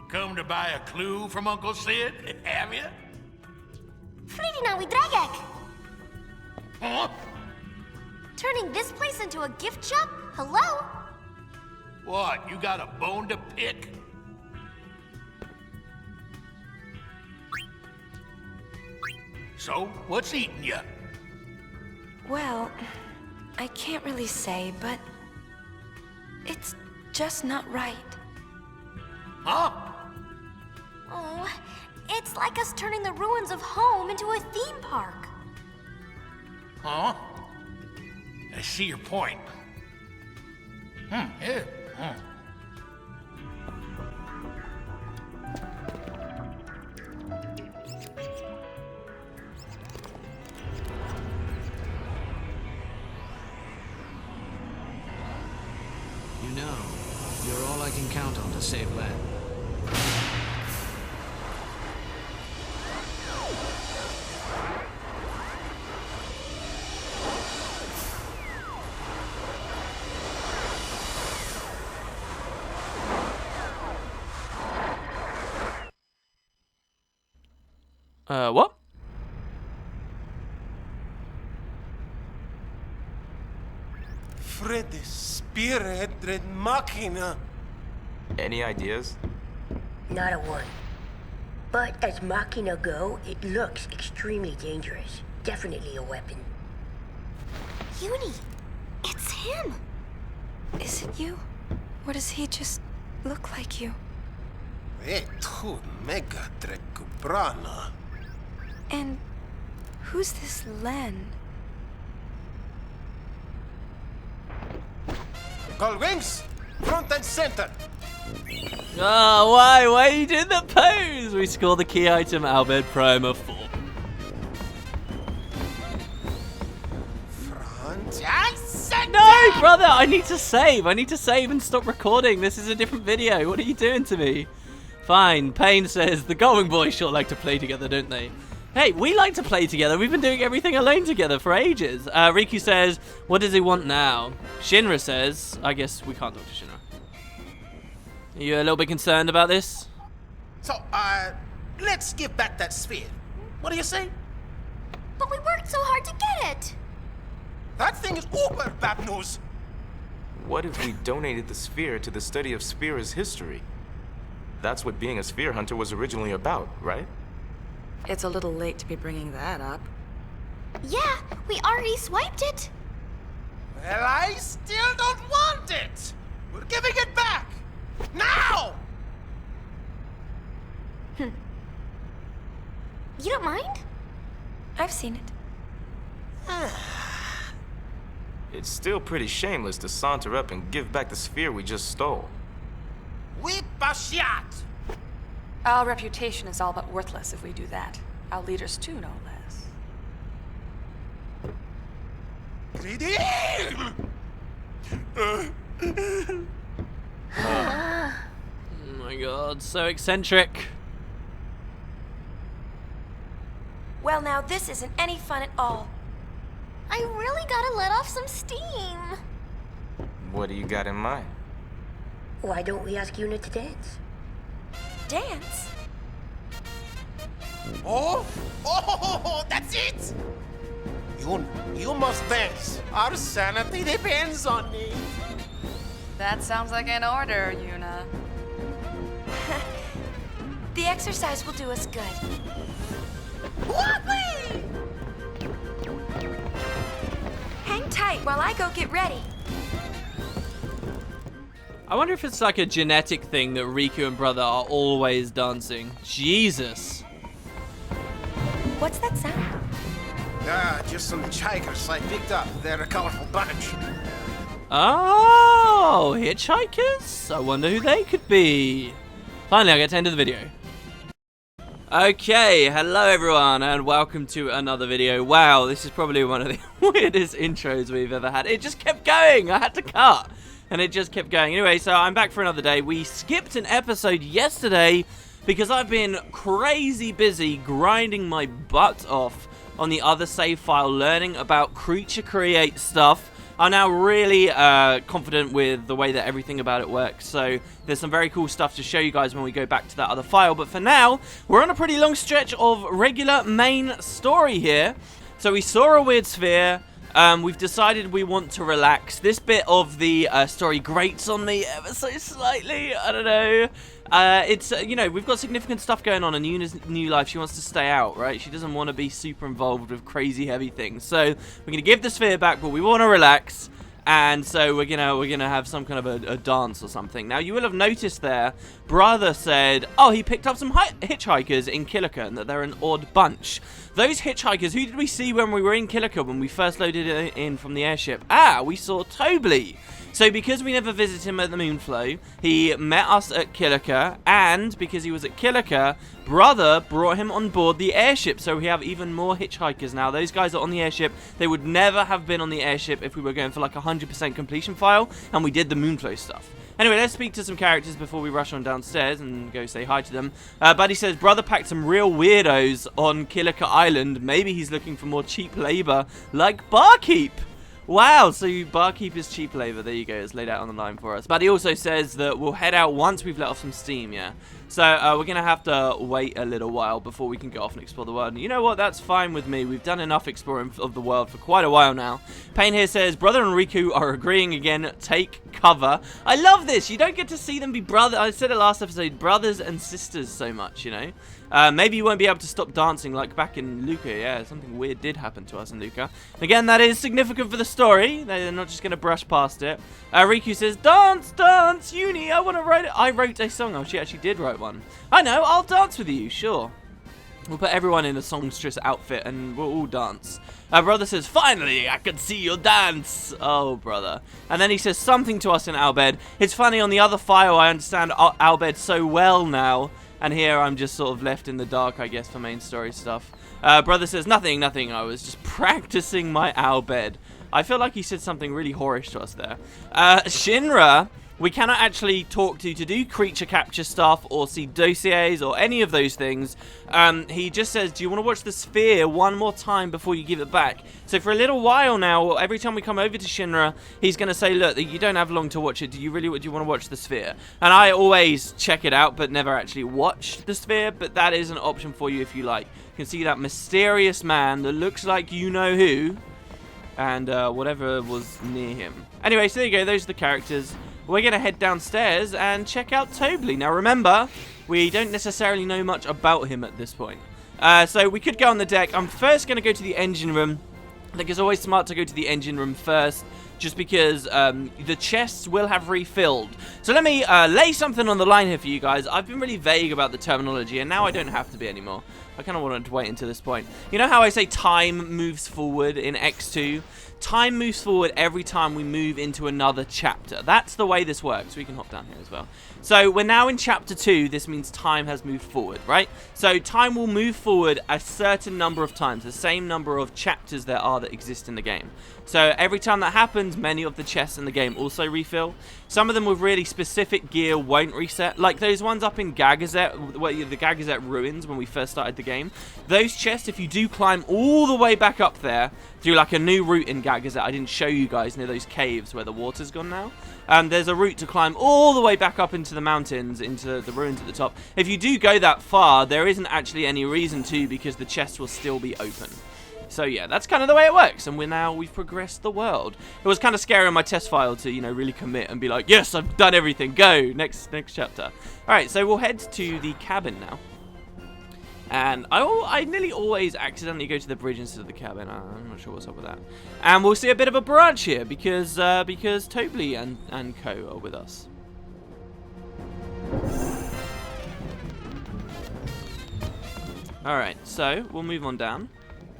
Come to buy a clue from Uncle Sid, have you? Fridina Dragek! Huh? Turning this place into a gift shop? Hello? What, you got a bone to pick? So, what's eating you? Well, I can't really say, but it's just not right. Huh? Oh, it's like us turning the ruins of home into a theme park. Huh? I see your point. Yeah. You know, you're all I can count on to save land. What? Freddy Spirit Red Machina. Any ideas? Not a one. But as Machina go, it looks extremely dangerous. Definitely a weapon. Uni, it's him. Is it you? Or does he just look like you? Tu mega Drekubrana. And who's this Len? Call wings, front and center. Oh, why are you doing the pose? We score the key item, Albert Primer 4. Front. I said No, brother, I need to save. I need to save and stop recording. This is a different video. What are you doing to me? Fine. Payne says, the Going Boys sure like to play together, don't they? Hey, we like to play together. We've been doing everything alone together for ages. Riku says, what does he want now? Shinra says, I guess we can't talk to Shinra. Are you a little bit concerned about this? So, let's give back that sphere. What do you say? But we worked so hard to get it. That thing is uber bad news. What if we donated the sphere to the study of Spear's history? That's what being a sphere hunter was originally about, right? It's a little late to be bringing that up. Yeah, we already swiped it. Well, I still don't want it. We're giving it back. Now! You don't mind? I've seen it. It's still pretty shameless to saunter up and give back the sphere we just stole. Whip a shot. Our reputation is all but worthless if we do that. Our leaders too, no less. Greedy! Oh my god, so eccentric. Well, now this isn't any fun at all. I really gotta let off some steam. What do you got in mind? Why don't we ask Una to dance? Dance? Oh, that's it! You must dance. Our sanity depends on it. That sounds like an order, Yuna. The exercise will do us good. Whoopee! Hang tight while I go get ready. I wonder if it's like a genetic thing that Riku and brother are always dancing. Jesus. What's that sound? Just some hitchikers I picked up. They're a colorful bunch. Oh, hitchhikers? I wonder who they could be. Finally, I get to end of the video. Okay, hello everyone, and welcome to another video. Wow, this is probably one of the weirdest intros we've ever had. It just kept going. I had to cut, and it just kept going. Anyway, so I'm back for another day. We skipped an episode yesterday because I've been crazy busy grinding my butt off on the other save file, learning about creature create stuff are now really confident with the way that everything about it works. So there's some very cool stuff to show you guys when we go back to that other file. But for now, we're on a pretty long stretch of regular main story here. So we saw a weird sphere. We've decided we want to relax. This bit of the story grates on me ever so slightly. I don't know. It's, you know, we've got significant stuff going on in Yuna's new life. She wants to stay out, right? She doesn't want to be super involved with crazy heavy things. So we're going to give the sphere back, but we want to relax. And so we're gonna have some kind of a dance or something. Now, you will have noticed there, Brother said, oh, he picked up some hitchhikers in Kilika, and that they're an odd bunch. Those hitchhikers, who did we see when we were in Kilika when we first loaded it in from the airship? Ah, we saw Tobley. So because we never visited him at the Moonflow, he met us at Kilika, and because he was at Kilika, Brother brought him on board the airship. So we have even more hitchhikers now. Those guys are on the airship. They would never have been on the airship if we were going for like 100% completion file, and we did the Moonflow stuff. Anyway, let's speak to some characters before we rush on downstairs and go say hi to them. Buddy says, Brother packed some real weirdos on Kilika Island. Maybe he's looking for more cheap labor, like Barkeep. Wow, so Barkeep is cheap labor. There you go, it's laid out on the line for us. But he also says that we'll head out once we've let off some steam, yeah? So we're going to have to wait a little while before we can go off and explore the world. And you know what? That's fine with me. We've done enough exploring of the world for quite a while now. Payne here says, Brother and Riku are agreeing again. Take cover. I love this. You don't get to see them be brothers. I said it last episode, brothers and sisters so much, you know? Maybe you won't be able to stop dancing like back in Luca. Yeah, something weird did happen to us in Luca. Again, that is significant for the story. They're not just going to brush past it. Riku says, dance, dance, Uni, I want to write it. I wrote a song. Oh, she actually did write one. I know, I'll dance with you, sure. We'll put everyone in a Songstress outfit and we'll all dance. Brother says, finally, I can see your dance. Oh, Brother. And then he says something to us in Albed. It's funny, on the other file, I understand Albed so well now. And here I'm just sort of left in the dark, I guess, for main story stuff. Brother says, nothing. I was just practicing my Albed. I feel like he said something really whorish to us there. Shinra, we cannot actually talk to do creature capture stuff or see dossiers or any of those things. He just says, do you want to watch the sphere one more time before you give it back? So for a little while now, every time we come over to Shinra, he's going to say, look, you don't have long to watch it. Do you want to watch the sphere? And I always check it out, but never actually watch the sphere. But that is an option for you if you like. You can see that mysterious man that looks like you know who. And whatever was near him. Anyway, so there you go. Those are the characters. We're going to head downstairs and check out Tobley. Now, remember, we don't necessarily know much about him at this point. So we could go on the deck. I'm first going to go to the engine room. I think it's always smart to go to the engine room first, just because the chests will have refilled. So let me lay something on the line here for you guys. I've been really vague about the terminology, and now I don't have to be anymore. I kind of wanted to wait until this point. You know how I say time moves forward in X-2? Time moves forward every time we move into another chapter. That's the way this works. We can hop down here as well. So we're now in chapter 2. This means time has moved forward, right? So time will move forward a certain number of times, the same number of chapters there are that exist in the game. So every time that happens, many of the chests in the game also refill. Some of them with really specific gear won't reset, like those ones up in Gagazet, the Gagazet ruins when we first started the game. Those chests, if you do climb all the way back up there through like a new route in Gagazet, I didn't show you guys near those caves where the water's gone now. There's a route to climb all the way back up into the mountains, into the ruins at the top. If you do go that far, there isn't actually any reason to, because the chests will still be open. So yeah, that's kind of the way it works, and we've progressed the world. It was kind of scary on my test file to, really commit and be like, yes, I've done everything, go, next chapter. Alright, so we'll head to the cabin now. And I nearly always accidentally go to the bridge instead of the cabin. I'm not sure what's up with that. And we'll see a bit of a branch here, because Tobley and co are with us. Alright, so we'll move on down.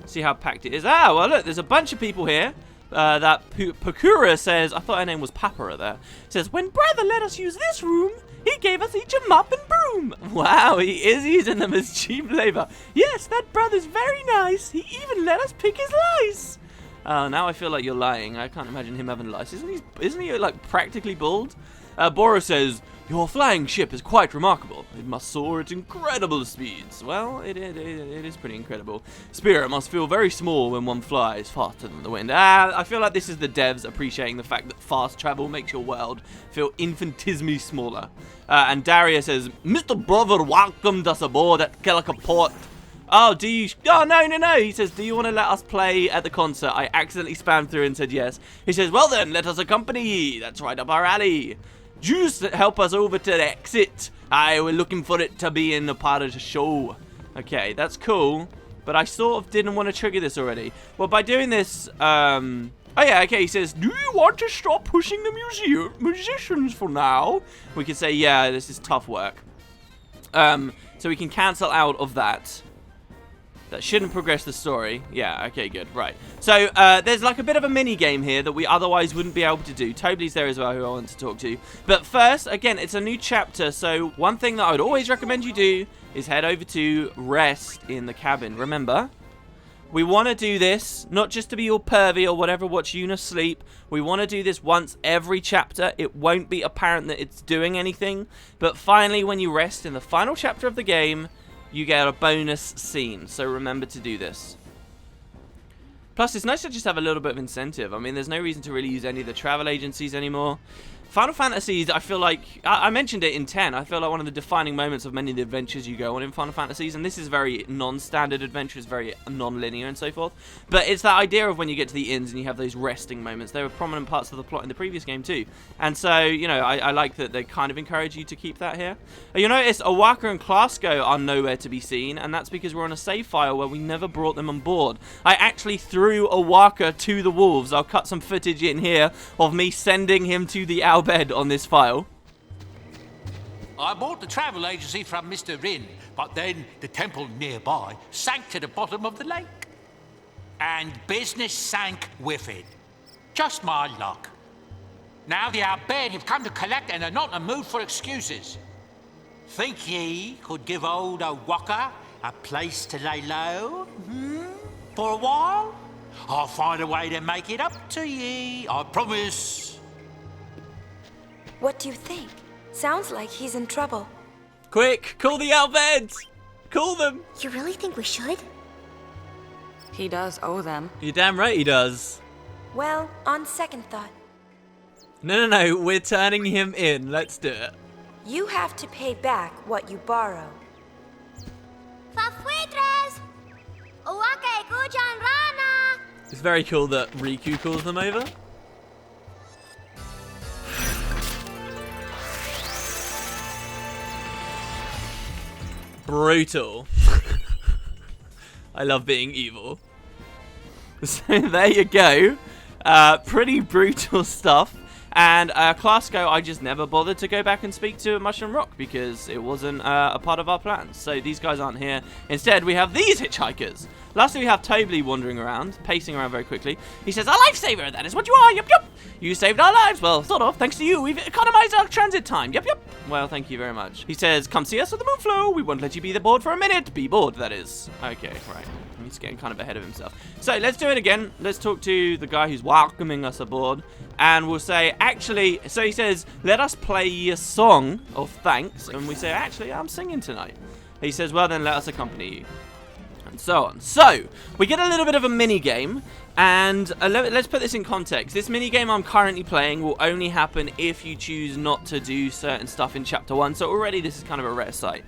See how packed it is. Ah, well, look, there's a bunch of people here. That Pakura says, I thought her name was Papara there. Says, when Brother let us use this room, he gave us each a mop and broom. Wow, he is using them as cheap labor. Yes, that brother's very nice. He even let us pick his lice. Oh, now I feel like you're lying. I can't imagine him having lice. Isn't he like practically bald? Bora says, your flying ship is quite remarkable. It must soar at incredible speeds. Well, it is pretty incredible. Spirit must feel very small when one flies faster than the wind. I feel like this is the devs appreciating the fact that fast travel makes your world feel infinitesimally smaller. And Daria says, Mr. Brother welcomed us aboard at Calicut Port. Oh, do you... Oh, no. He says, do you want to let us play at the concert? I accidentally spammed through and said yes. He says, well then, let us accompany ye. That's right up our alley. Just help us over to the exit. We're looking for it to be in a part of the show. Okay, that's cool. But I sort of didn't want to trigger this already. Well, by doing this, oh yeah, okay, he says, do you want to stop pushing the musicians for now? We can say, yeah, this is tough work. So we can cancel out of that. That shouldn't progress the story. Yeah, okay, good. Right. So, there's like a bit of a mini-game here that we otherwise wouldn't be able to do. Toby's there as well, who I want to talk to. But first, again, it's a new chapter, so one thing that I would always recommend you do is head over to rest in the cabin. Remember, we want to do this, not just to be all pervy or whatever, watch Yuna sleep. We want to do this once every chapter. It won't be apparent that it's doing anything. But finally, when you rest in the final chapter of the game, you get a bonus scene, so remember to do this. Plus, it's nice to just have a little bit of incentive. I mean, there's no reason to really use any of the travel agencies anymore. Final Fantasies, I feel like, I mentioned it in 10, I feel like one of the defining moments of many of the adventures you go on in Final Fantasies, and this is very non-standard adventures, very non-linear and so forth, but it's that idea of when you get to the inns and you have those resting moments. They were prominent parts of the plot in the previous game too, and so, you know, I like that they kind of encourage you to keep that here. You'll notice Owaka and Klasko are nowhere to be seen, and that's because we're on a save file where we never brought them on board. I actually threw Owaka to the wolves. I'll cut some footage in here of me sending him to the bed on this file. I bought the travel agency from Mr. Rin, but then the temple nearby sank to the bottom of the lake. And business sank with it. Just my luck. Now the Albed have come to collect and are not in the mood for excuses. Think ye could give old Owaka a place to lay low? For a while? I'll find a way to make it up to ye, I promise. What do you think? Sounds like he's in trouble. Quick, call the Albeds! Call them! You really think we should? He does owe them. You're damn right he does. Well, on second thought, No, we're turning him in. Let's do it. you have to pay back what you borrow. Fafuitres! Uwake kujan rana! It's very cool that Riku calls them over. Brutal. I love being evil. So there you go. Pretty brutal stuff. And Klasko, I just never bothered to go back and speak to Mushroom Rock because it wasn't a part of our plans. So these guys aren't here. Instead, we have these hitchhikers. Lastly, we have Toby wandering around, pacing around very quickly. He says, "A lifesaver, that is what you are, yup. You saved our lives, well, sort of. Thanks to you, we've economized our transit time, yup. Well, thank you very much." He says, "Come see us at the Moonflow. We won't let you be bored for a minute. Be bored, that is." Okay, right. He's getting kind of ahead of himself. So let's do it again. Let's talk to the guy who's welcoming us aboard. And we'll say, actually, so he says, "Let us play a song of thanks." And we say, "Actually, I'm singing tonight." He says, "Well, then let us accompany you." And so on. So, we get a little bit of a mini-game. And let's put this in context. This mini-game I'm currently playing will only happen if you choose not to do certain stuff in Chapter 1. So already this is kind of a rare sight.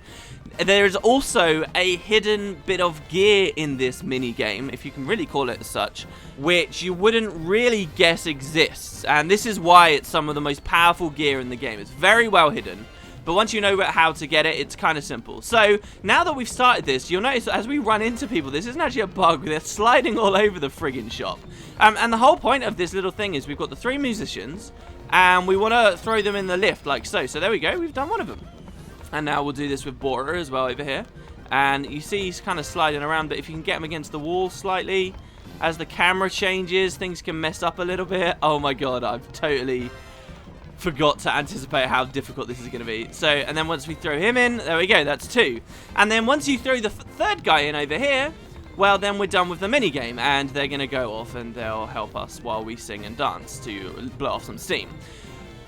There is also a hidden bit of gear in this mini-game, if you can really call it as such, which you wouldn't really guess exists. And this is why it's some of the most powerful gear in the game. It's very well hidden. But once you know how to get it, it's kind of simple. So, now that we've started this, you'll notice that as we run into people, this isn't actually a bug. They're sliding all over the friggin' shop. And the whole point of this little thing is we've got the 3 musicians, and we want to throw them in the lift like so. So there we go, we've done one of them. And now we'll do this with Bora as well over here. And you see he's kind of sliding around, but if you can get him against the wall slightly, as the camera changes, things can mess up a little bit. Oh my god, I've totally forgot to anticipate how difficult this is going to be. So, and then once we throw him in, there we go, that's 2. And then once you throw the third guy in over here, well, then we're done with the minigame, and they're going to go off and they'll help us while we sing and dance to blow off some steam.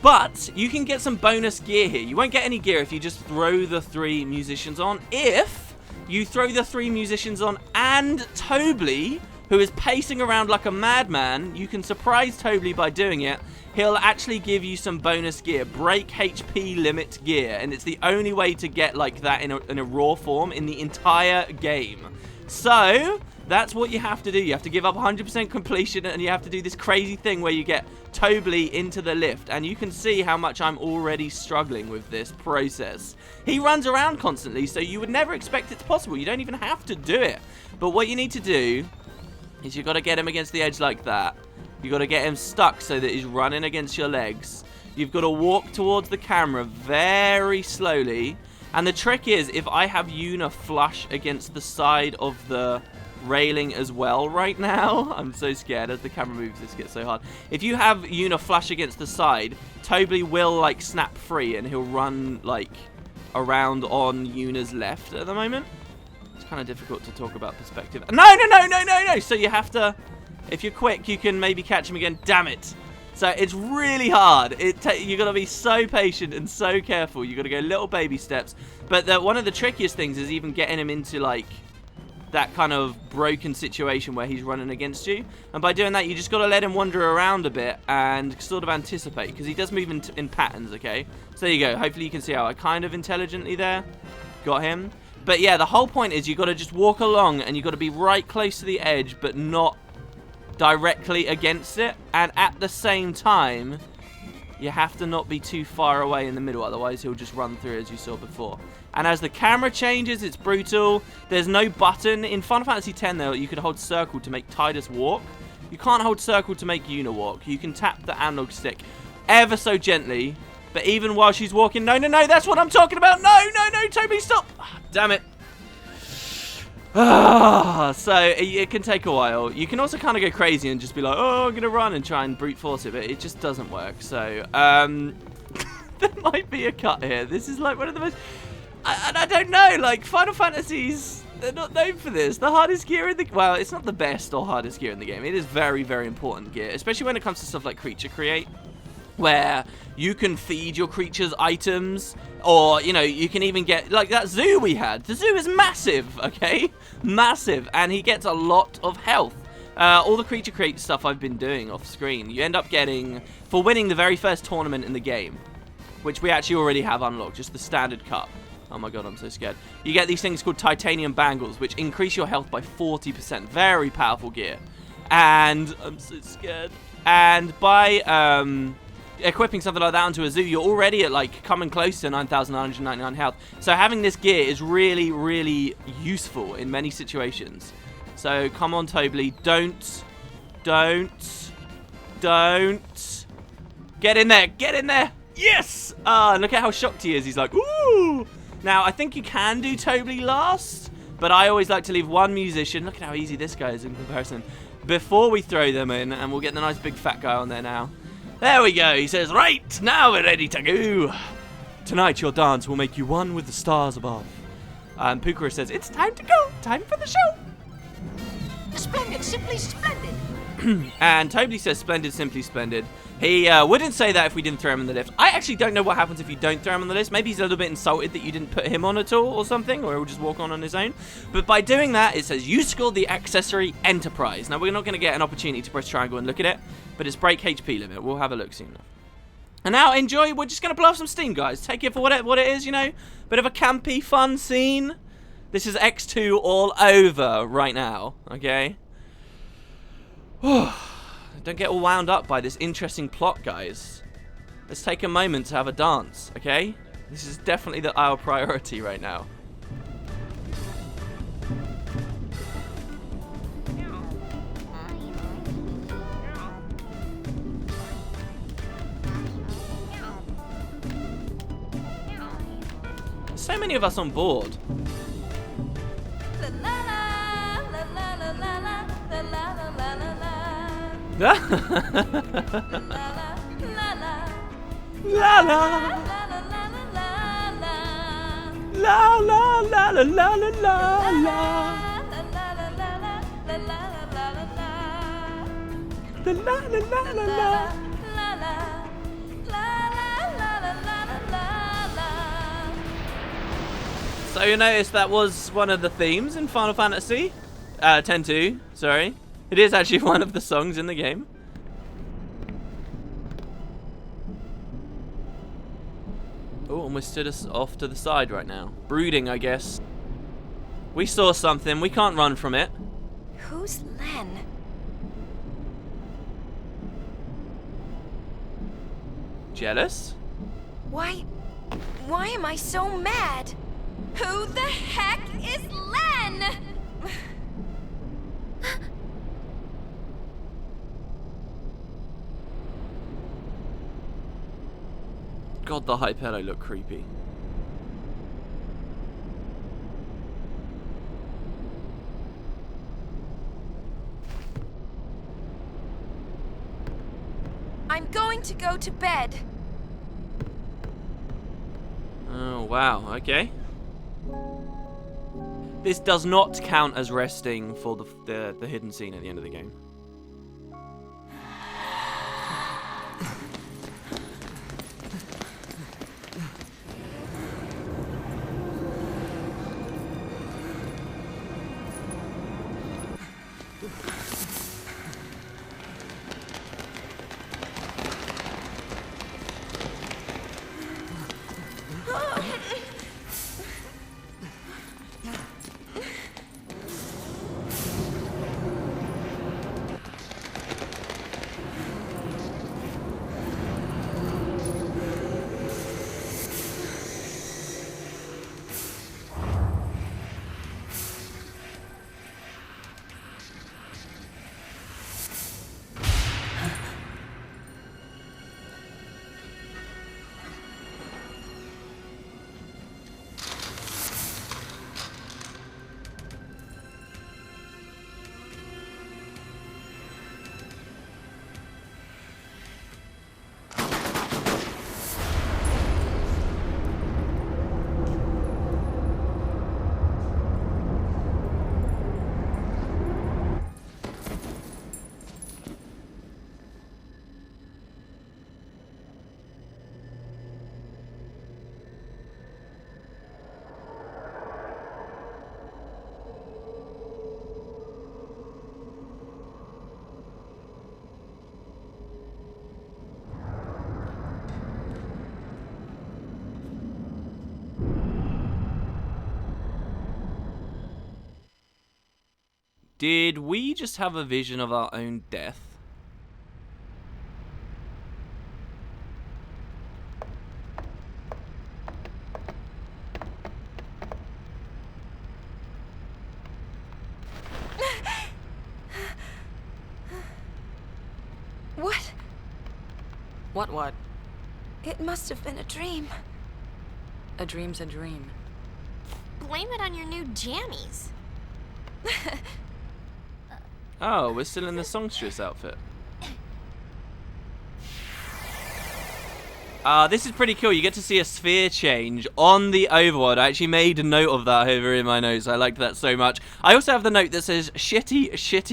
But you can get some bonus gear here. You won't get any gear if you just throw the 3 musicians on. If you throw the 3 musicians on and Tobly, who is pacing around like a madman, you can surprise Tobly by doing it. He'll actually give you some bonus gear, break HP limit gear, and it's the only way to get like that in a raw form in the entire game. So that's what you have to do. You have to give up 100% completion, and you have to do this crazy thing where you get Tobly into the lift, and you can see how much I'm already struggling with this process. He runs around constantly, so you would never expect it's possible. You don't even have to do it. But what you need to do is you've got to get him against the edge like that. You've got to get him stuck so that he's running against your legs. You've got to walk towards the camera very slowly. And the trick is, if I have Yuna flush against the side of the railing as well right now, I'm so scared as the camera moves, this gets so hard. If you have Yuna flush against the side, Tobly will like snap free and he'll run like around on Yuna's left at the moment. It's kind of difficult to talk about perspective. No. So you have to, if you're quick, you can maybe catch him again. Damn it. So it's really hard. You got to be so patient and so careful. You got to go little baby steps. But one of the trickiest things is even getting him into like that kind of broken situation where he's running against you. And by doing that, you just got to let him wander around a bit and sort of anticipate, because he does move in patterns, okay? So there you go. Hopefully you can see how I kind of intelligently there got him. But yeah, the whole point is you got to just walk along and you got to be right close to the edge, but not directly against it. And at the same time, you have to not be too far away in the middle, otherwise he'll just run through as you saw before. And as the camera changes, it's brutal. There's no button. In Final Fantasy X, though, you could hold circle to make Tidus walk. You can't hold circle to make Yuna walk. You can tap the analog stick ever so gently. But even while she's walking... No, that's what I'm talking about. No, Toby, stop. Damn it. So it can take a while. You can also kind of go crazy and just be like, oh, I'm going to run and try and brute force it. But it just doesn't work. So there might be a cut here. This is like one of the most... I don't know, like, Final Fantasies, they're not known for this. The hardest gear in the... Well, it's not the best or hardest gear in the game. It is very, very important gear, especially when it comes to stuff like Creature Create, where you can feed your creatures items, or, you know, you can even get, like that zoo we had. The zoo is massive, okay? Massive, and he gets a lot of health. All the Creature Create stuff I've been doing off screen, you end up getting, for winning the very first tournament in the game, which we actually already have unlocked, just the standard cup. Oh my god, I'm so scared. You get these things called titanium bangles, which increase your health by 40%. Very powerful gear. And I'm so scared. And by equipping something like that onto a zoo, you're already at like coming close to 9,999 health. So having this gear is really, really useful in many situations. So come on, Tobly. Don't. Get in there. Get in there. Yes! Look at how shocked he is. He's like, ooh! Now, I think you can do Tobly last, but I always like to leave one musician. Look at how easy this guy is in comparison. Before we throw them in, and we'll get the nice big fat guy on there now. There we go. He says, right, now we're ready to go. Tonight, your dance will make you one with the stars above. Pukara says, it's time to go. Time for the show. Splendid, simply splendid. And Tobly says, splendid, simply splendid. He wouldn't say that if we didn't throw him in the lift. I actually don't know what happens if you don't throw him on the lift. Maybe he's a little bit insulted that you didn't put him on at all or something, or he'll just walk on his own. But by doing that, it says, you scored the accessory Enterprise. Now, we're not going to get an opportunity to press triangle and look at it, but it's break HP limit. We'll have a look soon. And now, enjoy. We're just going to blow off some steam, guys. Take it for what it is, you know. Bit of a campy, fun scene. This is X-2 all over right now, okay? Don't get all wound up by this interesting plot, guys. Let's take a moment to have a dance, okay? This is definitely our priority right now. There's so many of us on board. La la la la la la la la So you notice that was one of the themes in Final Fantasy 10-2, sorry. It is actually one of the songs in the game. Oh, and we're stood us off to the side right now. Brooding, I guess. We saw something. We can't run from it. Who's Len? Jealous? Why am I so mad? Who the heck is Len? God, the Hypello look creepy. I'm going to go to bed. Oh, wow, okay. This does not count as resting for the hidden scene at the end of the game. Did we just have a vision of our own death? What? What? It must have been a dream. A dream's a dream. Blame it on your new jammies. Oh, we're still in the Songstress outfit. This is pretty cool. You get to see a sphere change on the overworld. I actually made a note of that over in my notes. I liked that so much. I also have the note that says, shitty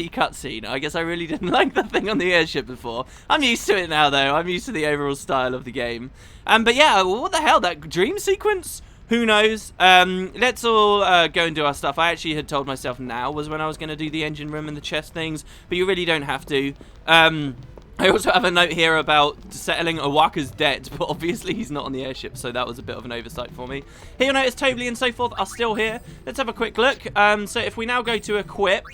cutscene. I guess I really didn't like that thing on the airship before. I'm used to it now, though. I'm used to the overall style of the game. But yeah, what the hell? That dream sequence? Who knows? Let's all go and do our stuff. I actually had told myself now was when I was going to do the engine room and the chest things, but you really don't have to. I also have a note here about settling Owaka's debt, but obviously he's not on the airship, so that was a bit of an oversight for me. Here you'll notice Tobley and so forth are still here. Let's have a quick look. So if we now go to equip,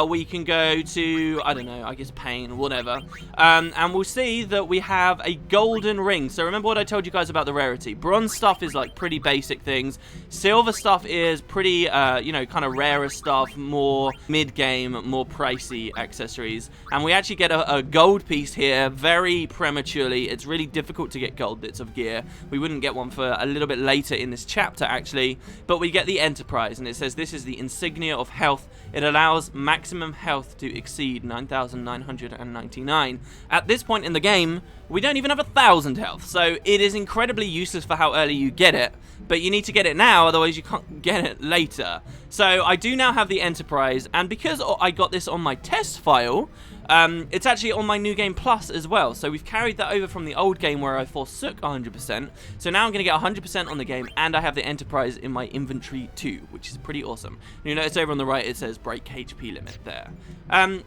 we can go to, I don't know, I guess pain, whatever. And we'll see that we have a golden ring. So remember what I told you guys about the rarity. Bronze stuff is like pretty basic things. Silver stuff is pretty, you know, kind of rarer stuff, more mid-game, more pricey accessories. And we actually get a gold piece here very prematurely. It's really difficult to get gold bits of gear. We wouldn't get one for a little bit later in this chapter, actually. But we get the Enterprise, and it says this is the insignia of health. It allows maximum health to exceed 9,999. At this point in the game, we don't even have 1,000 health, so it is incredibly useless for how early you get it, but you need to get it now, otherwise you can't get it later. So I do now have the Enterprise, and because I got this on my test file, It's actually on my New Game Plus as well. So we've carried that over from the old game where I forsook 100%. So now I'm going to get 100% on the game, and I have the Enterprise in my inventory too, which is pretty awesome. And you notice over on the right it says break HP limit there.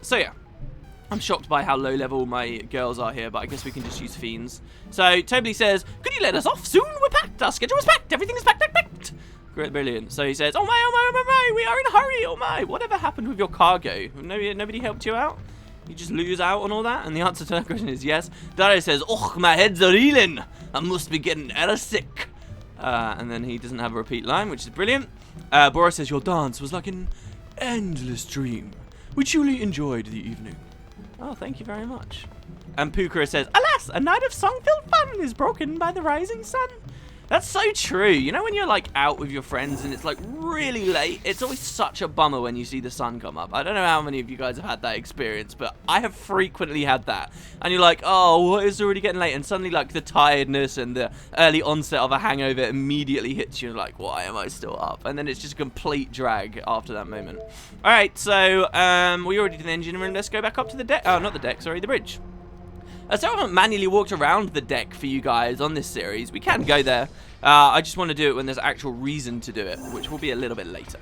So yeah. I'm shocked by how low level my girls are here, but I guess we can just use fiends. So Toby says, could you let us off soon? We're packed. Our schedule is packed. Everything is packed. Great, brilliant. So he says, oh my, we are in a hurry. Oh my, whatever happened with your cargo? Nobody helped you out? You just lose out on all that? And the answer to that question is yes. Dario says, oh, my head's a reeling. I must be getting sick. And then he doesn't have a repeat line, which is brilliant. Boris says, your dance was like an endless dream. We truly enjoyed the evening. Oh, thank you very much. And Pukara says, alas, a night of song-filled fun is broken by the rising sun. That's so true. You know when you're like out with your friends and it's like really late? It's always such a bummer when you see the sun come up. I don't know how many of you guys have had that experience, but I have frequently had that. And you're like, oh, it's already getting late. And suddenly like the tiredness and the early onset of a hangover immediately hits you. Like, why am I still up? And then it's just a complete drag after that moment. All right, so we already did the engine room. Let's go back up to the deck. Oh, not the deck, sorry, the bridge. So I haven't manually walked around the deck for you guys on this series. We can go there. I just want to do it when there's actual reason to do it, which will be a little bit later.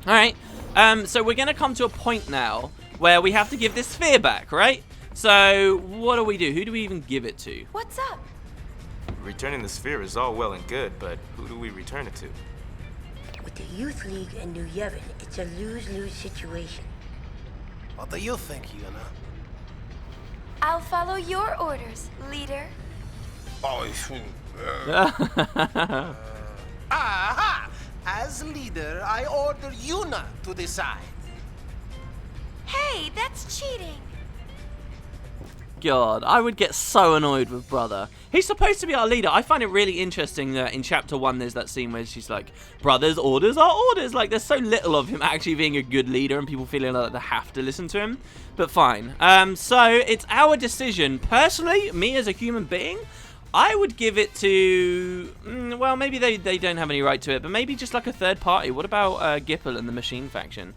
Alright, so we're going to come to a point now where we have to give this sphere back, right? So what do we do? Who do we even give it to? What's up? Returning the sphere is all well and good, but who do we return it to? With the Youth League and New Yevon, it's a lose-lose situation. What do you think, Yuna? I'll follow your orders, leader. Aha! As leader, I order Yuna to decide. Hey, that's cheating. God, I would get so annoyed with Brother. He's supposed to be our leader. I find it really interesting that in Chapter 1 there's that scene where she's like, Brother's orders are orders. Like, there's so little of him actually being a good leader and people feeling like they have to listen to him. But fine. So, it's our decision. Personally, me as a human being, I would give it to... well, maybe they don't have any right to it, but maybe just like a third party. What about Gipple and the Machine Faction?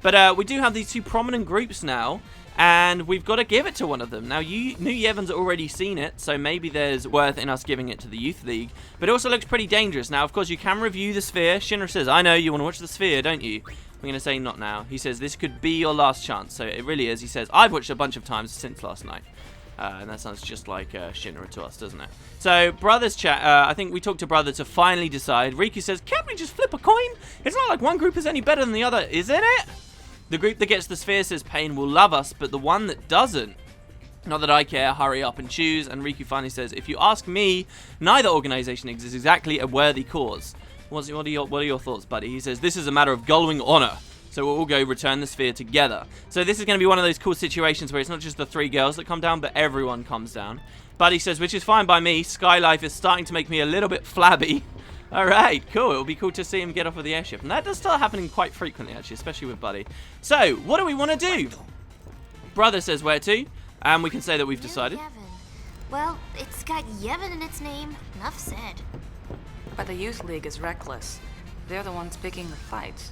But we do have these two prominent groups now, and we've got to give it to one of them. Now, New Yevon's already seen it, so maybe there's worth in us giving it to the Youth League. But it also looks pretty dangerous. Now, of course, you can review the sphere. Shinra says, I know, you want to watch the sphere, don't you? I'm going to say not now. He says, this could be your last chance. So it really is. He says, I've watched a bunch of times since last night. And that sounds just like Shinra to us, doesn't it? So, Brothers chat, I think we talked to Brother to finally decide. Riku says, can't we just flip a coin? It's not like one group is any better than the other, isn't it? The group that gets the sphere says Pain will love us, but the one that doesn't, not that I care, hurry up and choose. And Riku finally says, if you ask me, neither organization is exactly a worthy cause. What are your thoughts, buddy? He says, this is a matter of glowing honor. So we'll all go return the sphere together. So this is going to be one of those cool situations where it's not just the 3 girls that come down, but everyone comes down. Buddy says, which is fine by me. Skylife is starting to make me a little bit flabby. Alright, cool. It'll be cool to see him get off of the airship. And that does start happening quite frequently, actually, especially with Buddy. So, what do we want to do? Brother says where to, and we can say that we've decided. Well, it's got Yevon in its name. Enough said. But the Youth League is reckless. They're the ones picking the fights.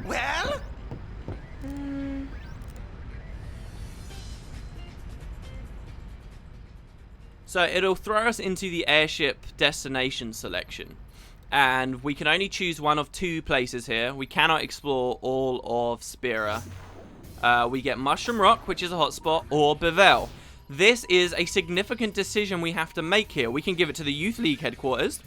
Well? So it'll throw us into the airship destination selection. And we can only choose one of 2 places here. We cannot explore all of Spira. We get Mushroom Rock, which is a hotspot, or Bevel. This is a significant decision we have to make here. We can give it to the Youth League headquarters.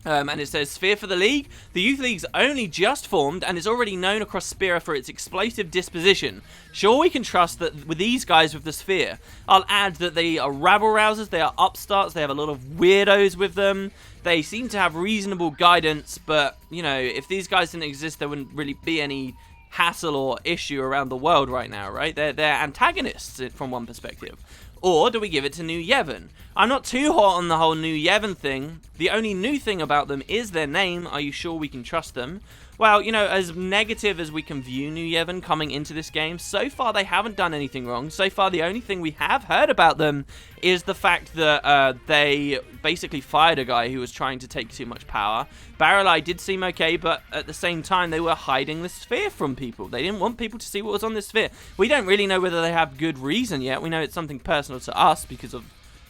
And it says, Sphere for the League. The Youth League's only just formed and is already known across Spira for its explosive disposition. Sure, we can trust that with these guys with the Sphere. I'll add that they are rabble-rousers, they are upstarts, they have a lot of weirdos with them. They seem to have reasonable guidance, but, you know, if these guys didn't exist, there wouldn't really be any hassle or issue around the world right now, right? They're antagonists from one perspective. Or do we give it to New Yevon? I'm not too hot on the whole New Yevon thing. The only new thing about them is their name. Are you sure we can trust them? well, you know, as negative as we can view New Yevon coming into this game, so far they haven't done anything wrong. So far, the only thing we have heard about them is the fact that they basically fired a guy who was trying to take too much power. Barrel did seem okay, but at the same time, they were hiding the sphere from people. They didn't want people to see what was on the sphere. We don't really know whether they have good reason yet. We know it's something personal to us because of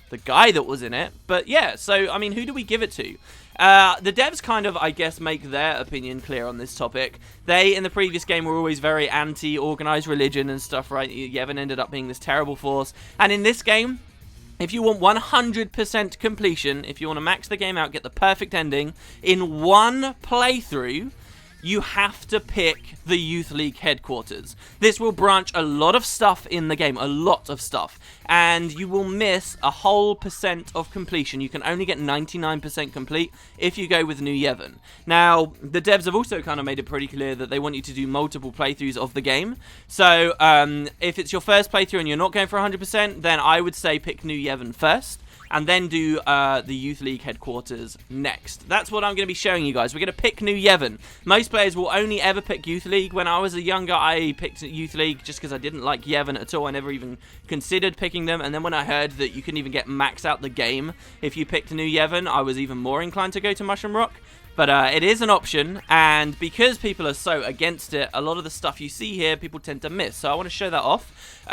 the guy that was in it. But yeah, so, I mean, who do we give it to? The devs kind of, I guess, make their opinion clear on this topic. They, in the previous game, were always very anti-organized religion and stuff, right? Yevon ended up being this terrible force. And in this game, if you want 100% completion, if you want to max the game out, get the perfect ending, in one playthrough, you have to pick the Youth League headquarters. This will branch a lot of stuff in the game, a lot of stuff, and you will miss a whole % of completion. You can only get 99% complete if you go with New Yevon. Now, the devs have also kind of made it pretty clear that they want you to do multiple playthroughs of the game. So, if it's your first playthrough and you're not going for 100%, then I would say pick New Yevon first, and then do the Youth League headquarters next. That's what I'm going to be showing you guys. We're going to pick New Yevon. Most players will only ever pick Youth League. When I was younger, I picked Youth League just because I didn't like Yevon at all. I never even considered picking them. And then when I heard that you couldn't even get max out the game if you picked New Yevon, I was even more inclined to go to Mushroom Rock. But it is an option, and because people are so against it, a lot of the stuff you see here, people tend to miss. So I want to show that off.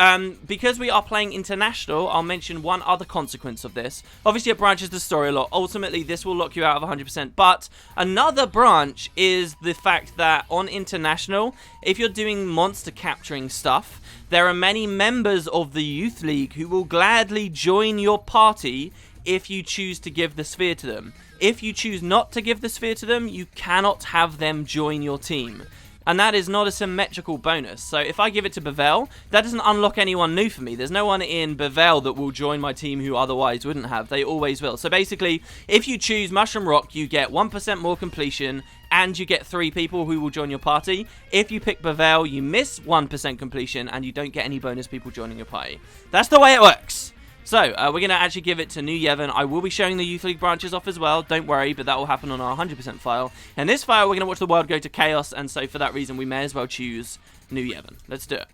Because we are playing International, I'll mention one other consequence of this. Obviously, it branches the story a lot. Ultimately, this will lock you out of 100%. But another branch is the fact that on International, if you're doing monster capturing stuff, there are many members of the Youth League who will gladly join your party if you choose to give the sphere to them. If you choose not to give the sphere to them, you cannot have them join your team. And that is not a symmetrical bonus. So if I give it to Bevel, that doesn't unlock anyone new for me. There's no one in Bevel that will join my team who otherwise wouldn't have. They always will. So basically, if you choose Mushroom Rock, you get 1% more completion, and you get 3 people who will join your party. If you pick Bevel, you miss 1% completion, and you don't get any bonus people joining your party. That's the way it works. So, we're going to actually give it to New Yevon. I will be showing the Youth League branches off as well, don't worry, but that will happen on our 100% file. In this file, we're going to watch the world go to chaos, and so for that reason, we may as well choose New Yevon. Let's do it.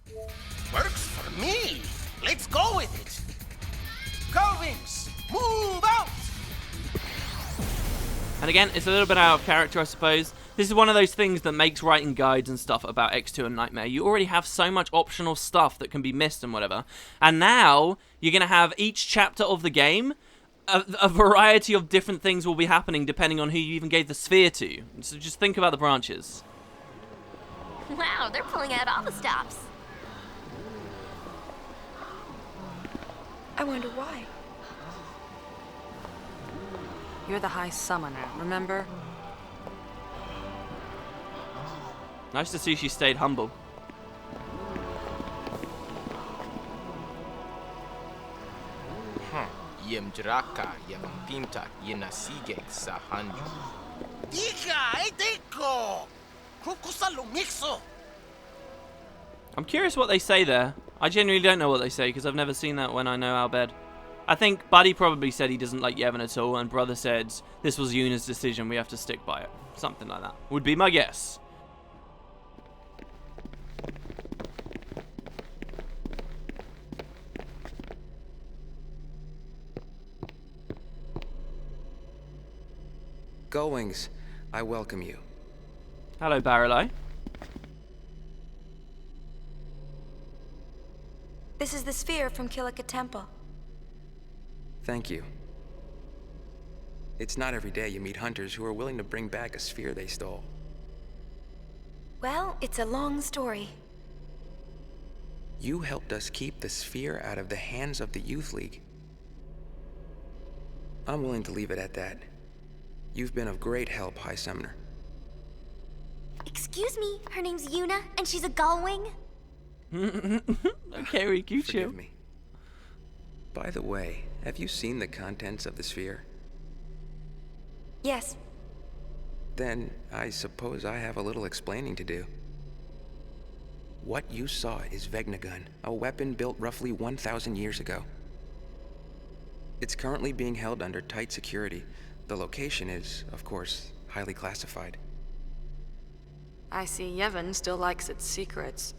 Works for me. Let's go with it. Goings, move out. And again, it's a little bit out of character, I suppose. This is one of those things that makes writing guides and stuff about X2 and Nightmare. You already have so much optional stuff that can be missed and whatever. And now, you're going to have each chapter of the game, a variety of different things will be happening depending on who you even gave the sphere to. So just think about the branches. Wow, they're pulling out all the stops. I wonder why. You're the High Summoner, remember? Nice to see she stayed humble. Yemdraka, Yavampimta, Yenasigek, Sahanju. Diga, Edeko. Krukusalumixo. I'm curious what they say there. I genuinely don't know what they say because I've never seen that when I know Albed. I think Buddy probably said he doesn't like Yevon at all, and Brother said this was Yuna's decision, we have to stick by it. Something like that. Would be my guess. Goings, I welcome you. Hello, Barreleye. This is the sphere from Kilika Temple. Thank you. It's not every day you meet hunters who are willing to bring back a sphere they stole. Well, it's a long story. You helped us keep the sphere out of the hands of the Youth League. I'm willing to leave it at that. You've been of great help, High Summoner. Excuse me, her name's Yuna, and she's a gullwing. Okay, Riku, chill. Forgive me. By the way, have you seen the contents of the sphere? Yes. Then I suppose I have a little explaining to do. What you saw is Vegnagun, a weapon built roughly 1,000 years ago. It's currently being held under tight security. The location is, of course, highly classified. I see Yevon still likes its secrets.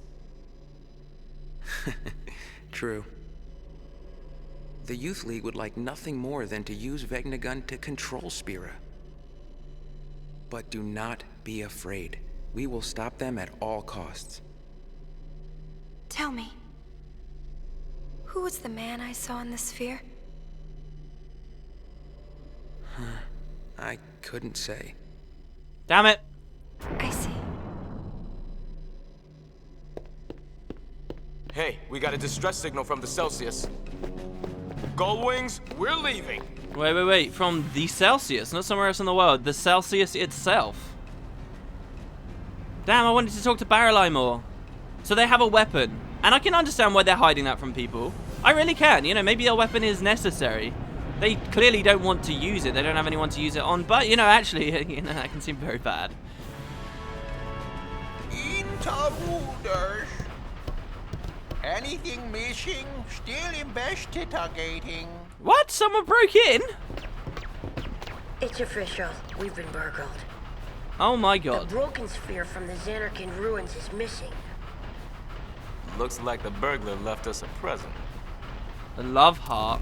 True. The Youth League would like nothing more than to use Vegnagun to control Spira. But do not be afraid. We will stop them at all costs. Tell me, who was the man I saw in the sphere? I couldn't say. Damn it. I see. Hey, we got a distress signal from the Celsius. Gullwings, we're leaving. Wait. From the Celsius, not somewhere else in the world. The Celsius itself. Damn, I wanted to talk to Barreleye more. So they have a weapon. And I can understand why they're hiding that from people. I really can. You know, maybe a weapon is necessary. They clearly don't want to use it. They don't have anyone to use it on. But, you know, actually, you know, that can seem very bad. Interruders. Anything missing? Still investigating. What? Someone broke in? It's official. We've been burgled. Oh my The god. broken sphere from the Xanarkin ruins is missing. Looks like the burglar left us a present. The love heart.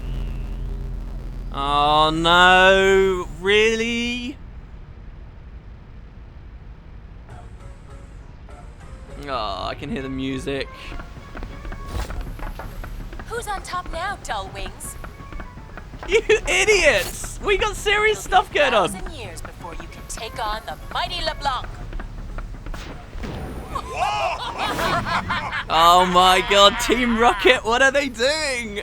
Oh no. Really? Oh, I can hear the music. Who's on top now, dull wings? You idiots! We got serious stuff going on. 1,000 years before you can take on the mighty LeBlanc. Oh my god, Team Rocket, what are they doing?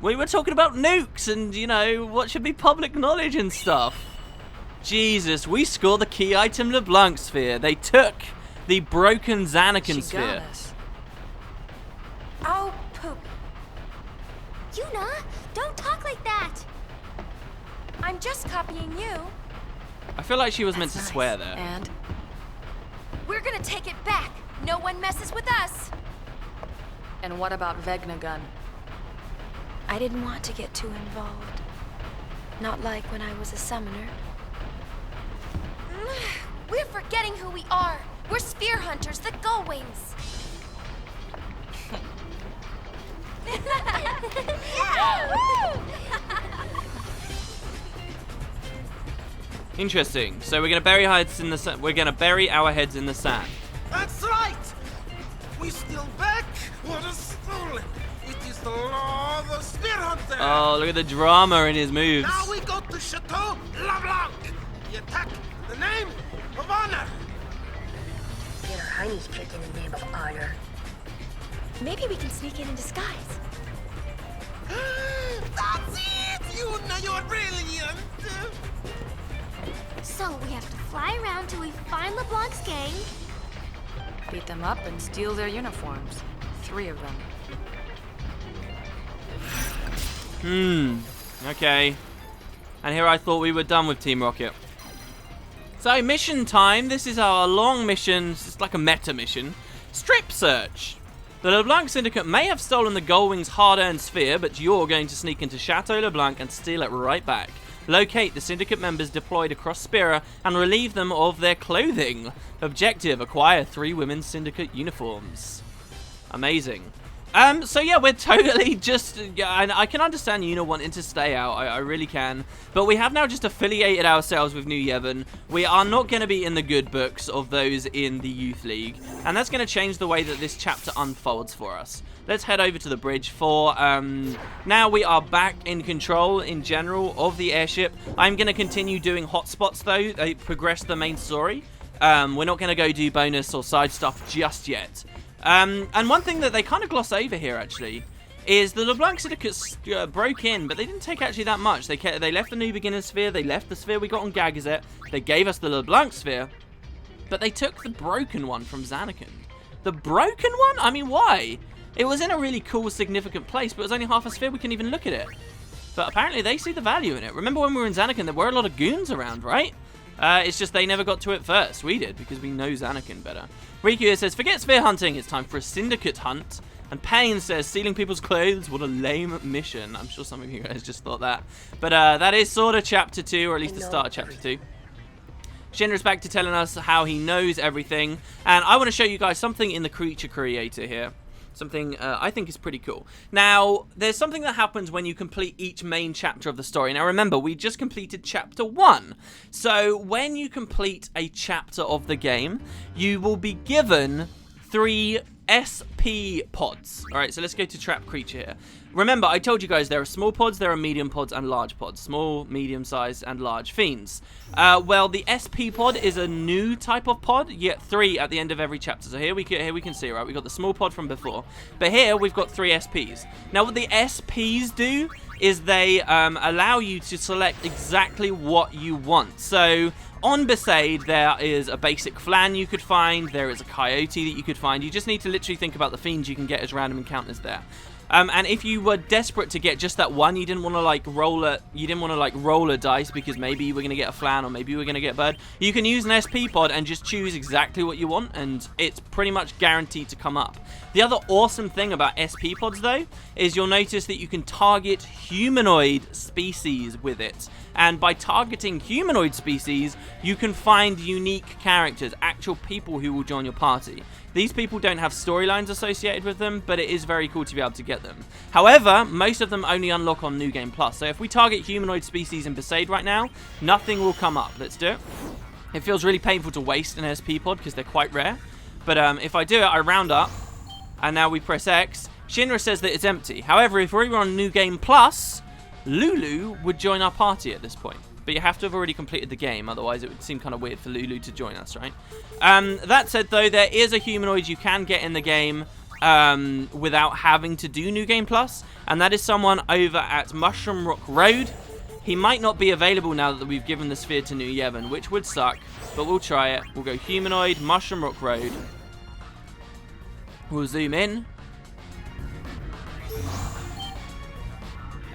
We were talking about nukes and, you know, what should be public knowledge and stuff. Jesus, we scored the key item LeBlanc sphere. They took the broken Xanarkin sphere. Oh, poop. Yuna, don't talk like that. I'm just copying you. I feel like she was meant to swear there. And? We're gonna take it back. No one messes with us. And what about Vegnagun? I didn't want to get too involved. Not like when I was a summoner. We're forgetting who we are. We're sphere hunters, the Gullwings. Interesting. So we're gonna bury heads in the sand. We're gonna bury our heads in the sand. That's right. We still back what is stolen. It is the law of the spear hunter. Oh, look at the drama in his moves. Now we go to Chateau LeBlanc. The attack in the name of honor. Get our heinies kicked in the name of honor. Maybe we can sneak in disguise. That's it! Yuna, you're brilliant! So we have to fly around till we find LeBlanc's gang. Beat them up and steal their uniforms. 3 of them. Okay. And here I thought we were done with Team Rocket. So, mission time. This is our long mission. It's like a meta mission. Strip search. The LeBlanc Syndicate may have stolen the Gullwing's hard-earned sphere, but you're going to sneak into Chateau LeBlanc and steal it right back. Locate the Syndicate members deployed across Spira and relieve them of their clothing. Objective, acquire 3 women's Syndicate uniforms. Amazing. So yeah, we're totally just, and I can understand Yuna wanting to stay out, I really can, but we have now just affiliated ourselves with New Yevon. We are not going to be in the good books of those in the Youth League, and that's going to change the way that this chapter unfolds for us. Let's head over to the bridge for, now we are back in control in general of the airship. I'm going to continue doing hotspots though, they progress the main story. We're not going to go do bonus or side stuff just yet. And one thing that they kind of gloss over here, actually, is the LeBlanc Syndicate broke in, but they didn't take actually that much. They left the New Beginner sphere, they left the sphere we got on Gagazet, they gave us the LeBlanc sphere, but they took the broken one from Xanarkin. The broken one? I mean, why? It was in a really cool, significant place, but it was only half a sphere, we couldn't even look at it. But apparently they see the value in it. Remember when we were in Xanarkin, there were a lot of goons around, right? It's just they never got to it first. We did, because we know Xanarkin better. Riku here says, forget sphere hunting, it's time for a syndicate hunt. And Payne says, stealing people's clothes, what a lame mission. I'm sure some of you guys just thought that. But that is sort of chapter 2, or at least the start of chapter 2. Shinra's back to telling us how he knows everything, and I want to show you guys something in the creature creator here. Something I think is pretty cool. Now, there's something that happens when you complete each main chapter of the story. Now, remember, we just completed chapter 1. So, when you complete a chapter of the game, you will be given 3 SP pods. Alright, so let's go to Trap Creature here. Remember, I told you guys there are small pods, there are medium pods, and large pods. Small, medium-sized, and large fiends. Well, the SP pod is a new type of pod. You get 3 at the end of every chapter. So here we can see, right? We got the small pod from before. But here, we've got 3 SPs. Now, what the SPs do is they allow you to select exactly what you want. So, on Besaid, there is a basic flan you could find. There is a coyote that you could find. You just need to literally think about the fiends you can get as random encounters there. And if you were desperate to get just that one, you didn't want to roll a dice because maybe you were going to get a flan or maybe you were going to get a bird. You can use an SP pod and just choose exactly what you want, and it's pretty much guaranteed to come up. The other awesome thing about SP pods, though, is you'll notice that you can target humanoid species with it. And by targeting humanoid species, you can find unique characters, actual people who will join your party. These people don't have storylines associated with them, but it is very cool to be able to get them. However, most of them only unlock on New Game Plus. So if we target humanoid species in Besaid right now, nothing will come up. Let's do it. It feels really painful to waste an SP pod because they're quite rare. But if I do it, I round up, and now we press X. Shinra says that it's empty. However, if we were on New Game Plus, Lulu would join our party at this point. But you have to have already completed the game, otherwise it would seem kind of weird for Lulu to join us, right? That said, though, there is a humanoid you can get in the game without having to do New Game Plus, and that is someone over at Mushroom Rock Road. He might not be available now that we've given the sphere to New Yevon, which would suck, but we'll try it. We'll go humanoid, Mushroom Rock Road. We'll zoom in.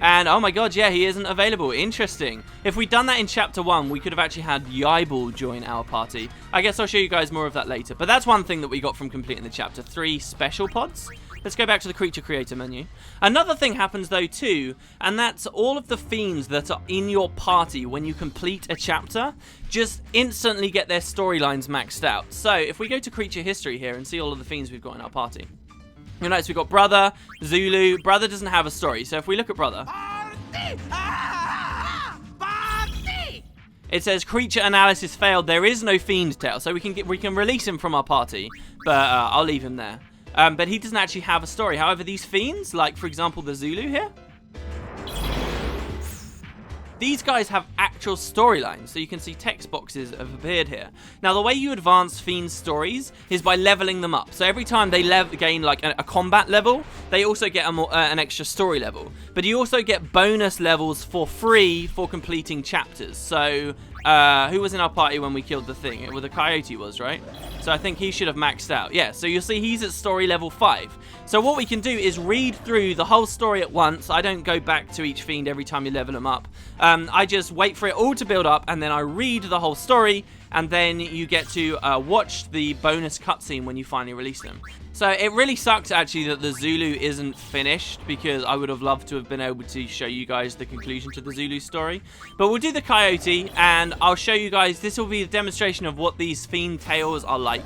And, oh my god, yeah, he isn't available. Interesting. If we'd done that in Chapter 1, we could have actually had Yibel join our party. I guess I'll show you guys more of that later. But that's one thing that we got from completing the chapter. 3 special pods. Let's go back to the Creature Creator menu. Another thing happens, though, too, and that's all of the fiends that are in your party when you complete a chapter just instantly get their storylines maxed out. So, if we go to Creature History here and see all of the fiends we've got in our party. You'll notice we've got Brother, Zulu. Brother doesn't have a story, so if we look at Brother, it says creature analysis failed. There is no fiend tail, so we can release him from our party, but I'll leave him there. But he doesn't actually have a story. However, these fiends, like for example the Zulu here, these guys have actual storylines, so you can see text boxes have appeared here. Now, the way you advance fiends' stories is by leveling them up. So every time they gain like a combat level, they also get an extra story level. But you also get bonus levels for free for completing chapters. So, who was in our party when we killed the thing? Well, the coyote was, right? So I think he should have maxed out. Yeah, so you'll see he's at story level 5. So what we can do is read through the whole story at once. I don't go back to each fiend every time you level them up. I just wait for it all to build up, and then I read the whole story, and then you get to watch the bonus cutscene when you finally release them. So it really sucks, actually, that the Zulu isn't finished, because I would have loved to have been able to show you guys the conclusion to the Zulu story. But we'll do the coyote, and I'll show you guys. This will be a demonstration of what these fiend tales are like.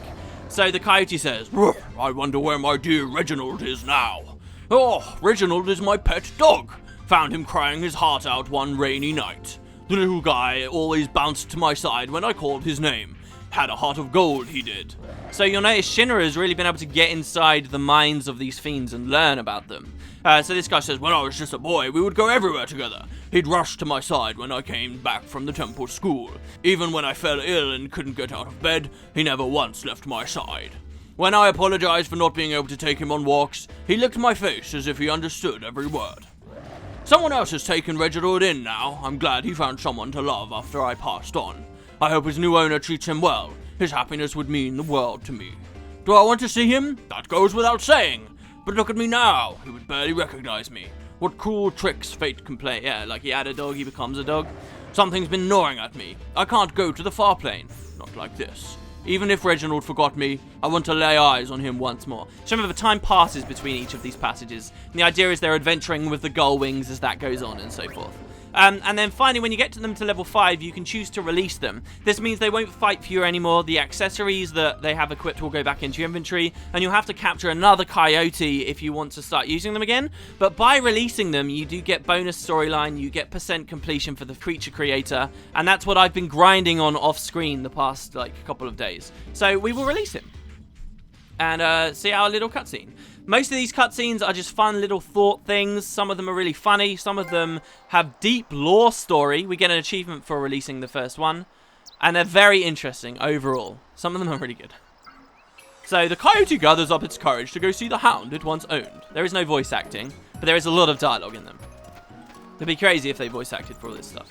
So the coyote says, "I wonder where my dear Reginald is now. Oh, Reginald is my pet dog. Found him crying his heart out one rainy night. The little guy always bounced to my side when I called his name. Had a heart of gold, he did." So you'll notice Shinra has really been able to get inside the minds of these fiends and learn about them. So this guy says, "When I was just a boy, we would go everywhere together. He'd rush to my side when I came back from the temple school. Even when I fell ill and couldn't get out of bed, he never once left my side. When I apologized for not being able to take him on walks, he licked my face as if he understood every word. Someone else has taken Reginald in now. I'm glad he found someone to love after I passed on. I hope his new owner treats him well. His happiness would mean the world to me. Do I want to see him? That goes without saying. But look at me now. He would barely recognize me. What cruel tricks fate can play." Yeah, like he had a dog, he becomes a dog. "Something's been gnawing at me. I can't go to the far plane. Not like this. Even if Reginald forgot me, I want to lay eyes on him once more." So remember, time passes between each of these passages. And the idea is they're adventuring with the gull wings as that goes on and so forth. And then finally, when you get to them to level 5, you can choose to release them. This means they won't fight for you anymore. The accessories that they have equipped will go back into your inventory, and you'll have to capture another coyote if you want to start using them again. But by releasing them, you do get bonus storyline, you get % completion for the creature creator, and that's what I've been grinding on off screen the past couple of days. So we will release him and see our little cutscene. Most of these cutscenes are just fun little thought things. Some of them are really funny. Some of them have deep lore story. We get an achievement for releasing the first one. And they're very interesting overall. Some of them are really good. So, the coyote gathers up its courage to go see the hound it once owned. There is no voice acting, but there is a lot of dialogue in them. It'd be crazy if they voice acted for all this stuff.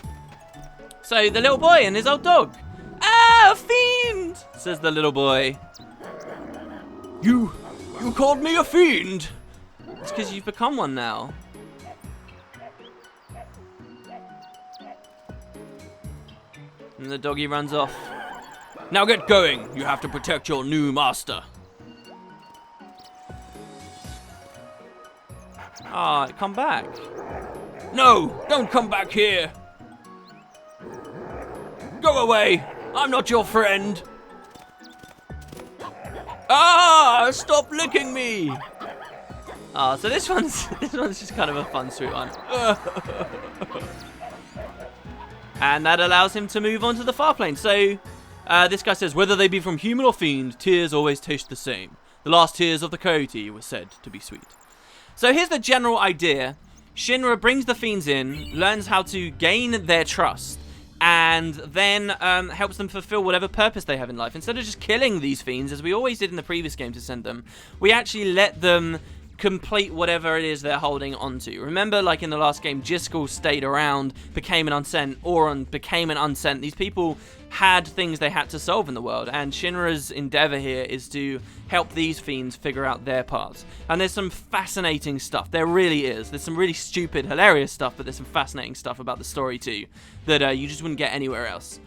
So, the little boy and his old dog. Ah, a fiend, says the little boy. You called me a fiend. It's because you've become one now. And the doggy runs off. Now get going. You have to protect your new master. Ah, come back. No, don't come back here. Go away. I'm not your friend. Ah! Stop licking me! Ah, so this one's just kind of a fun, sweet one. And that allows him to move on to the far plane. So, this guy says, whether they be from human or fiend, tears always taste the same. The last tears of the coyote were said to be sweet. So here's the general idea. Shinra brings the fiends in, learns how to gain their trust, and then helps them fulfill whatever purpose they have in life. Instead of just killing these fiends, as we always did in the previous game to send them, we actually let them complete whatever it is they're holding onto. Remember, like in the last game, Jiskel stayed around, became an unsent, Auron became an unsent. These people had things they had to solve in the world, and Shinra's endeavor here is to help these fiends figure out their parts. And there's some fascinating stuff. There really is. There's some really stupid, hilarious stuff, but there's some fascinating stuff about the story too that you just wouldn't get anywhere else.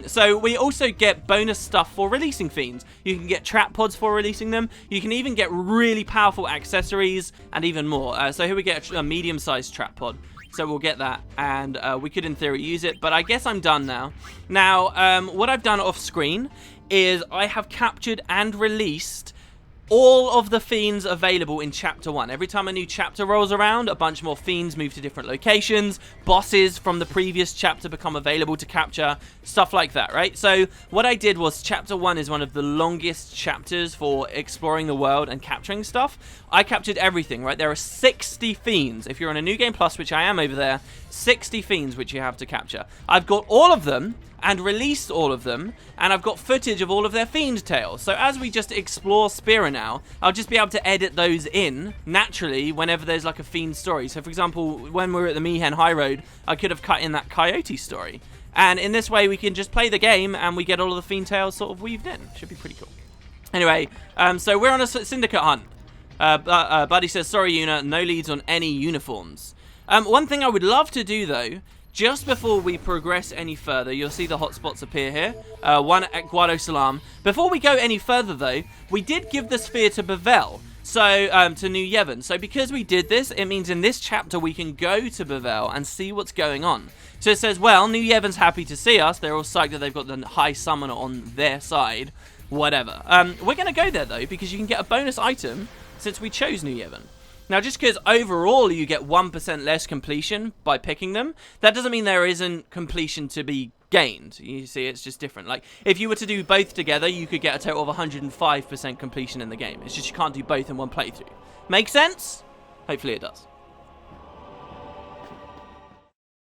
So we also get bonus stuff for releasing fiends. You can get trap pods for releasing them. You can even get really powerful accessories and even more. So here we get a medium-sized trap pod. So we'll get that, and we could in theory use it, but I guess I'm done now. Now, what I've done off screen is I have captured and released all of the fiends available in Chapter 1. Every time a new chapter rolls around, a bunch more fiends move to different locations. Bosses from the previous chapter become available to capture. Stuff like that, right? So what I did was Chapter 1 is one of the longest chapters for exploring the world and capturing stuff. I captured everything, right? There are 60 fiends. If you're on a New Game Plus, which I am over there, 60 fiends which you have to capture. I've got all of them and released all of them, and I've got footage of all of their fiend tails. So as we just explore Spira now, I'll just be able to edit those in naturally whenever there's like a fiend story. So for example, when we were at the Mihen High Road, I could have cut in that coyote story. And in this way, we can just play the game and we get all of the fiend tails sort of weaved in. Should be pretty cool. Anyway, so we're on a syndicate hunt. Buddy says, sorry, Una, no leads on any uniforms. One thing I would love to do, though, just before we progress any further, you'll see the hotspots appear here. One at Guado Salam. Before we go any further, though, we did give the sphere to Bavel, so to New Yevon. So because we did this, it means in this chapter we can go to Bavel and see what's going on. So it says, well, New Yevon's happy to see us. They're all psyched that they've got the High Summoner on their side. Whatever. We're going to go there, though, because you can get a bonus item since we chose New Yevon. Now, just because overall you get 1% less completion by picking them, that doesn't mean there isn't completion to be gained. You see, it's just different. Like, if you were to do both together, you could get a total of 105% completion in the game. It's just you can't do both in one playthrough. Make sense? Hopefully it does.